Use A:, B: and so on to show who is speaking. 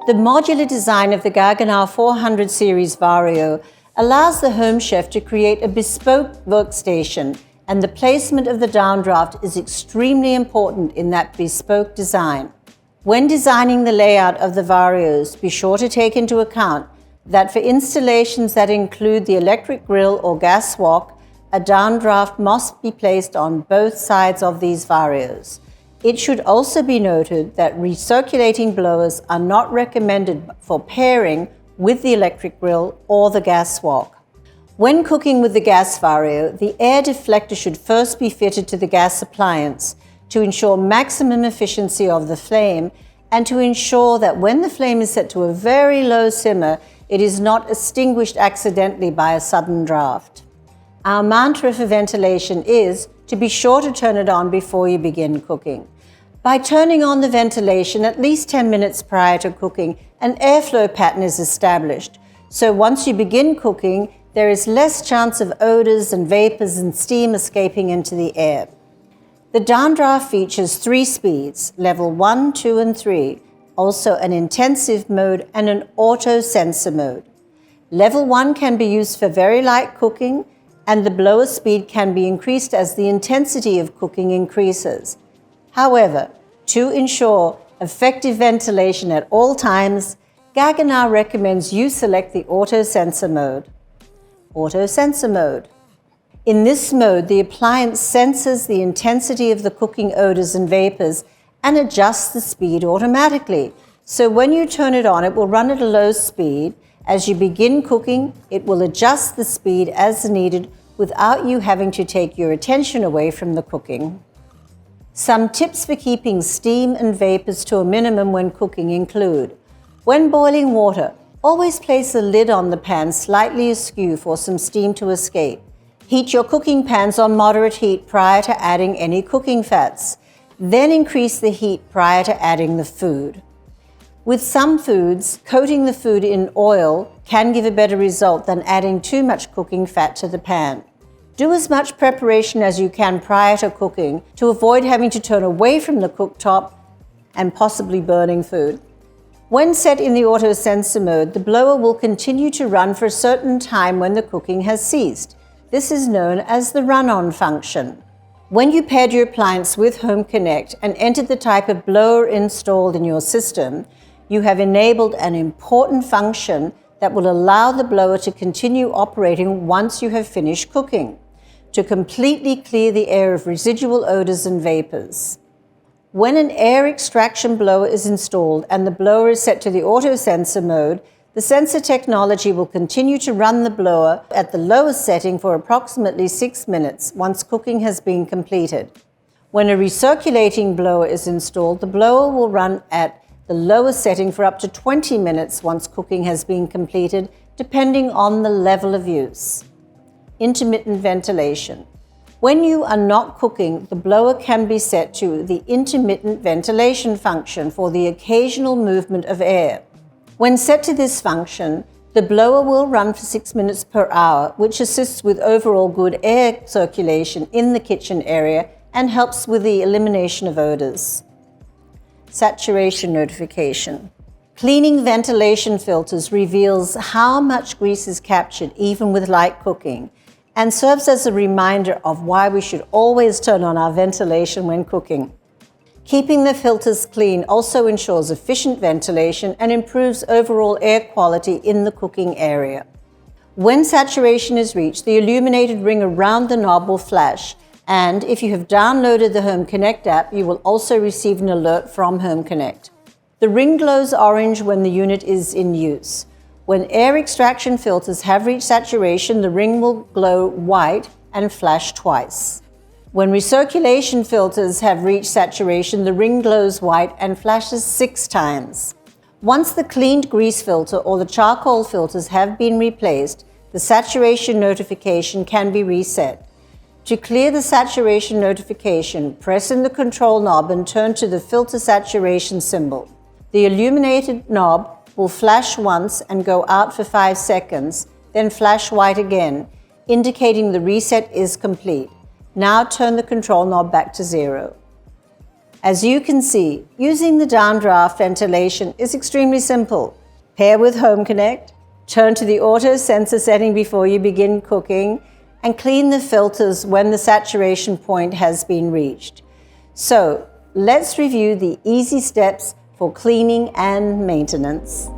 A: The modular design of the Gaggenau 400 series Vario allows the home chef to create a bespoke workstation, and the placement of the downdraft is extremely important in that bespoke design. When designing the layout of the Varios, be sure to take into account that for installations that include the electric grill or gas wok, a downdraft must be placed on both sides of these Varios. It should also be noted that recirculating blowers are not recommended for pairing with the electric grill or the gas wok. When cooking with the gas Vario, the air deflector should first be fitted to the gas appliance to ensure maximum efficiency of the flame and to ensure that when the flame is set to a very low simmer, it is not extinguished accidentally by a sudden draft. Our mantra for ventilation is to be sure to turn it on before you begin cooking. By turning on the ventilation at least 10 minutes prior to cooking, an airflow pattern is established. So once you begin cooking, there is less chance of odors and vapors and steam escaping into the air. The downdraft features 3 speeds, level 1, 2, and 3, also an intensive mode and an auto sensor mode. Level 1 can be used for very light cooking, and the blower speed can be increased as the intensity of cooking increases. However, to ensure effective ventilation at all times, Gaggenau recommends you select the auto sensor mode. Auto sensor mode. In this mode, the appliance senses the intensity of the cooking odors and vapors and adjusts the speed automatically. So when you turn it on, it will run at a low speed. As you begin cooking, it will adjust the speed as needed without you having to take your attention away from the cooking. Some tips for keeping steam and vapors to a minimum when cooking include: when boiling water, always place the lid on the pan slightly askew for some steam to escape. Heat your cooking pans on moderate heat prior to adding any cooking fats. Then increase the heat prior to adding the food. With some foods, coating the food in oil can give a better result than adding too much cooking fat to the pan. Do as much preparation as you can prior to cooking to avoid having to turn away from the cooktop and possibly burning food. When set in the auto sensor mode, the blower will continue to run for a certain time when the cooking has ceased. This is known as the run-on function. When you paired your appliance with Home Connect and entered the type of blower installed in your system, you have enabled an important function that will allow the blower to continue operating once you have finished cooking, to completely clear the air of residual odors and vapors. When an air extraction blower is installed and the blower is set to the auto sensor mode, the sensor technology will continue to run the blower at the lowest setting for approximately 6 minutes once cooking has been completed. When a recirculating blower is installed, the blower will run at the lowest setting for up to 20 minutes once cooking has been completed, depending on the level of use. Intermittent ventilation. When you are not cooking, the blower can be set to the intermittent ventilation function for the occasional movement of air. When set to this function, the blower will run for 6 minutes per hour, which assists with overall good air circulation in the kitchen area and helps with the elimination of odors. Saturation notification. Cleaning ventilation filters reveals how much grease is captured even with light cooking, and serves as a reminder of why we should always turn on our ventilation when cooking. Keeping the filters clean also ensures efficient ventilation and improves overall air quality in the cooking area. When saturation is reached, the illuminated ring around the knob will flash, and if you have downloaded the Home Connect app, you will also receive an alert from Home Connect. The ring glows orange when the unit is in use. When air extraction filters have reached saturation, the ring will glow white and flash twice. When recirculation filters have reached saturation, the ring glows white and flashes 6 times. Once the cleaned grease filter or the charcoal filters have been replaced, the saturation notification can be reset. To clear the saturation notification, press in the control knob and turn to the filter saturation symbol. The illuminated knob will flash once and go out for 5 seconds, then flash white again, indicating the reset is complete. Now turn the control knob back to 0. As you can see, using the downdraft ventilation is extremely simple. Pair with Home Connect, turn to the auto sensor setting before you begin cooking, and clean the filters when the saturation point has been reached. So let's review the easy steps for cleaning and maintenance.